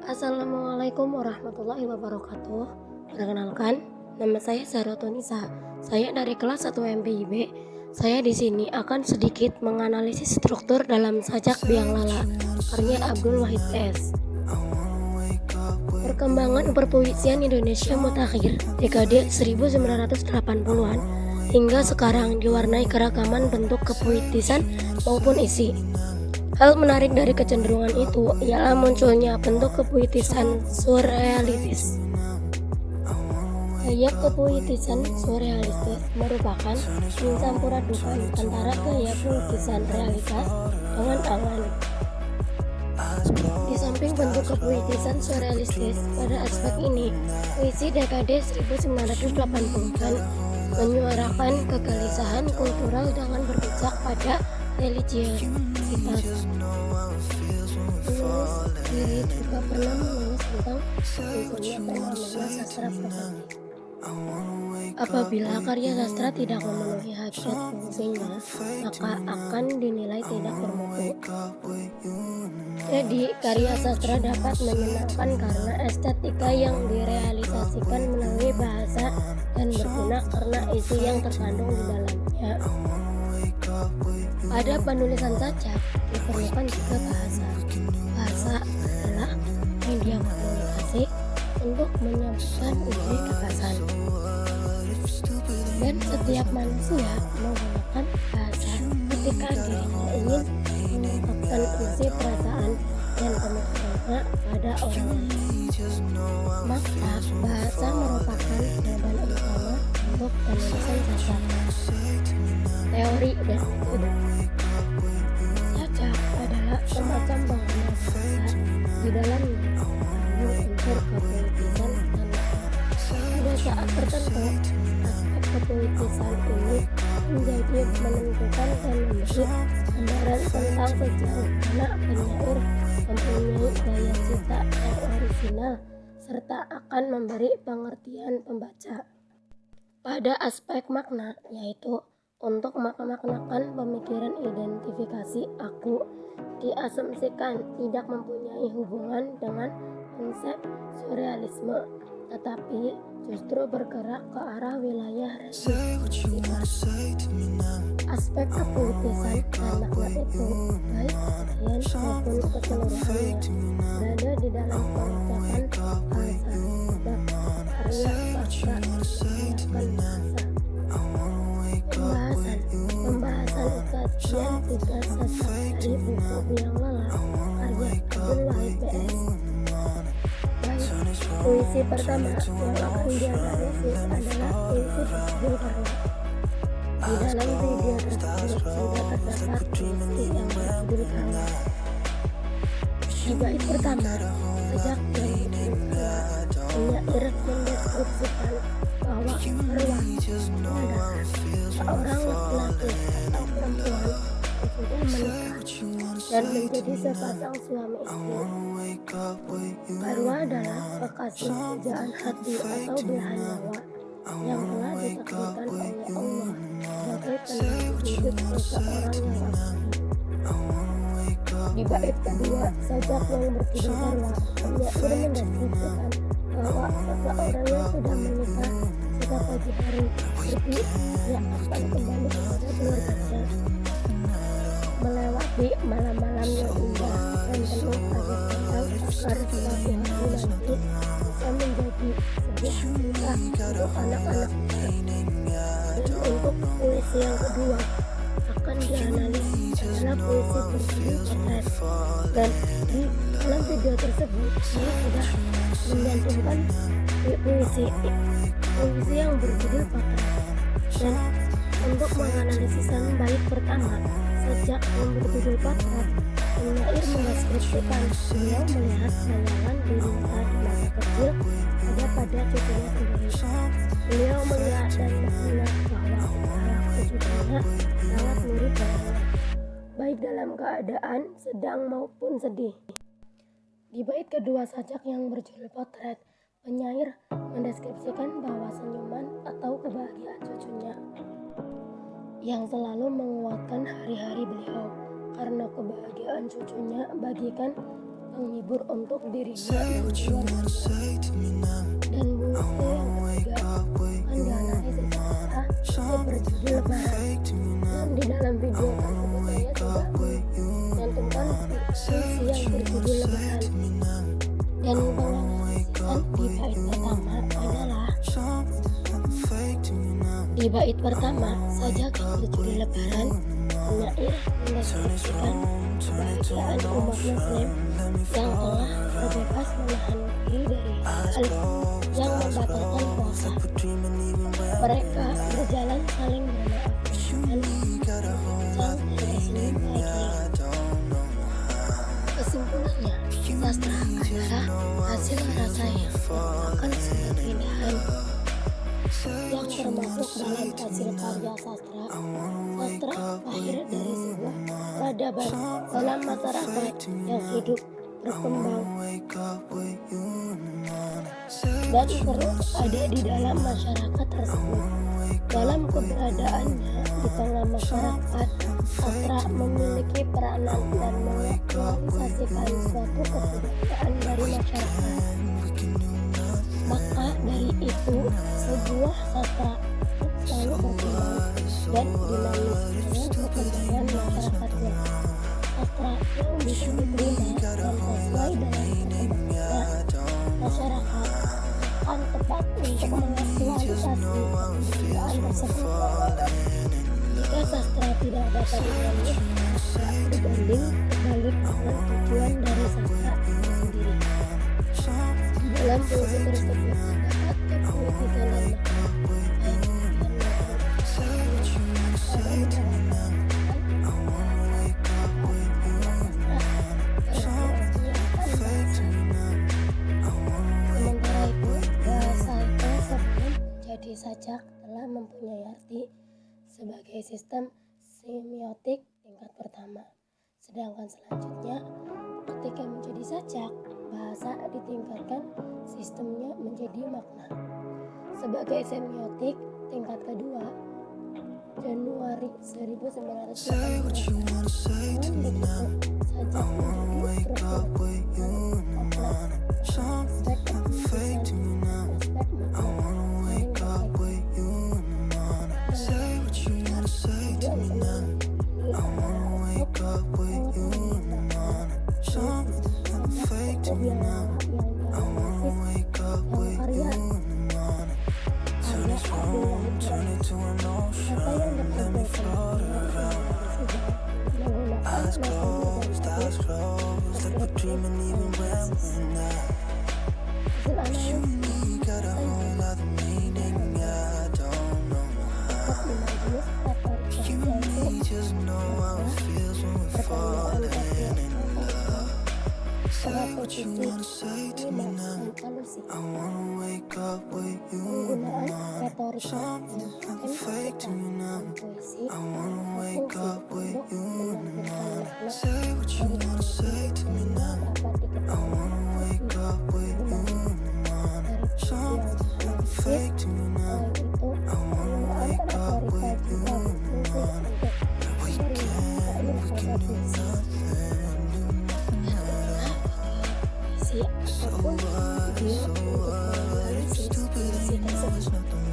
Assalamualaikum warahmatullahi wabarakatuh. Perkenalkan, nama saya Zahrotunisa. Saya dari kelas 1 MPIB. Saya di sini akan sedikit menganalisis struktur dalam sajak biang lala karya Abdul Wahid S. Perkembangan perpuisian Indonesia mutakhir dekade 1980-an hingga sekarang diwarnai keragaman bentuk kepuitisan maupun isi. Hal menarik dari kecenderungan itu ialah munculnya bentuk kepuitisan surrealistis. Gaya kepuitisan surrealistis merupakan pencampuran antara gaya puitisan realitas dengan angan. Di samping bentuk kepuitisan surrealistis, pada aspek ini, puisi dekade 1980-an menyuarakan kegelisahan kultural dengan berpijak pada religiositas. Penulis diri juga pernah menulis tentang munculnya fenomena sastra profetik. Apabila karya sastra tidak memenuhi hajat fungsinya, maka akan dinilai tidak bermutu. Jadi, karya sastra dapat menyenangkan karena estetika yang direalisasikan melalui bahasa dan berguna karena isi yang terkandung di dalamnya. Pada penulisan sajak diperlukan juga bahasa. Bahasa adalah media komunikasi untuk menyampaikan ide gagasan. Dan setiap manusia menggunakan bahasa ketika dirinya ingin mengungkapkan isi perasaan dan pemikirannya pada orang lain. Maka bahasa merupakan modal utama untuk penulisan sajak. Teori dan metode. Sajak adalah semacam bangunan bahasa di dalamnya mengandung unsur kepuitisan dan pada saat tertentu aspek kepuitisan ini menjadi menentukan dan memberi gambaran tentang sejauh mana penyair mempunyai gaya cipta yang orisinal serta akan memberi pengertian pembaca. Pada aspek makna, yaitu untuk memaknakan pemikiran identifikasi aku, diasumsikan tidak mempunyai hubungan dengan konsep surrealisme, tetapi justru bergerak ke arah wilayah religiositas. Aspek kepuitisan dan makna itu, baik bagian maupun keseluruhannya, berada di dalam pengucapan bahasa sebab karya sastra menggunakan bahasa. Pembahasan kajian 3 sajak dari buku Biang Lala karya Abdul Wahid S. Baik, puisi pertama yang akan dianalisis adalah puisi berjudul Karya. Di dalam video tersebut sudah terdapat puisi yang berjudul Karya. Di bait pertama, sajak yang berjudul Karya, penyair mendeskripsikan bahwa Karya adalah seorang laki-laki atau perempuan yang sudah menikah dan menjadi sepasang suami istri. Karya adalah kekasih pujaan hati atau belahan nyawa yang telah ditakdirkan oleh Allah sebagai penerus hidup seseorang yang abadi. Di bait kedua, sajak yang berjudul Karya, penyair mendeskripsikan bahwa seseorang yang sudah menikah jika pagi hari pergi, ia akan kembali kepada keluarganya, melewati malam-malam yang indah dan penuh kaget tentang agar suatu hari nanti bisa menjadi sebuah cerita untuk anak-anak. Dan untuk puisi yang kedua akan dianalisis adalah puisi berjudul Potret. Dan di dalam video tersebut saya sudah mencantumkan puisi yang berjudul Potret. Dan untuk menganalisis bait pertama sajak yang berjudul Potret, penyair mendeskripsikan beliau melihat bayangan dirinya di masa kecil ada pada cucunya sendiri. Beliau melihat dan mengenal bahwa perilaku cucunya sangat mirip dengannya, baik dalam keadaan sedang maupun sedih. Di bait kedua sajak yang berjudul Potret, penyair mendeskripsikan bahwa senyuman atau kebahagiaan cucunya yang selalu menguatkan hari-hari beliau karena kebahagiaan cucunya bagikan penghibur untuk dirinya dan keluarga. Dan buku yang ketiga adalah isi berjudul Lebaran. Dan di dalam video tersebut saya coba menyantumkan puisi yang berjudul Lebaran. Dan penganalisan di bait pertama adalah di bait pertama sajak berjudul Lebaran, penyair mendeskripsikan kebahagiaan umat muslim yang telah berbebas menahan diri dari hal yang membatalkan puasa. Mereka berjalan saling bermaafkan dan dari senyum bahagia. Kesimpulannya, sastra adalah hasil rasa yang merupakan sebuah keindahan yang termasuk dalam hasil karya sastra. Sastra lahir dari sebuah peradaban dalam masyarakat yang hidup, berkembang, dan terus ada di dalam masyarakat tersebut. Dalam keberadaannya di tengah masyarakat, sastra memiliki peranan dan mengaktualisasikan suatu kebudayaan dari masyarakat. Maka dari itu, sebuah sastra selalu berkembang dan dinamis dengan perkembangan masyarakatnya. Sastra yang bisa diterima dan sesuai dengan perkembangan masyarakat akan tepat untuk mengaktualisasi kebudayaan tersebut. Jika sastra tidak dapat dinamis, berbanding terbalik dengan tujuan dari sastra itu sendiri. Dalam puisi tersebut terdapat kepolitikan dan sementara itu, bahasa itu sebelum jadi sajak telah mempunyai arti sebagai sistem semiotik tingkat pertama. Sedangkan selanjutnya, ketika menjadi sajak, bahasa ditingkatkan sistemnya menjadi makna. Sebagai semiotik tingkat kedua, Januari 1918 membentuk sajak menjadi struktur aspek penulisan, aspek penggunaan retorika dan puisi berfungsi untuk menampilkan makna dapat diketahui dari itu penggunaan retorika juga berfungsi untuk memberikan puisi ataupun video untuk menganalisis puisi tersebut.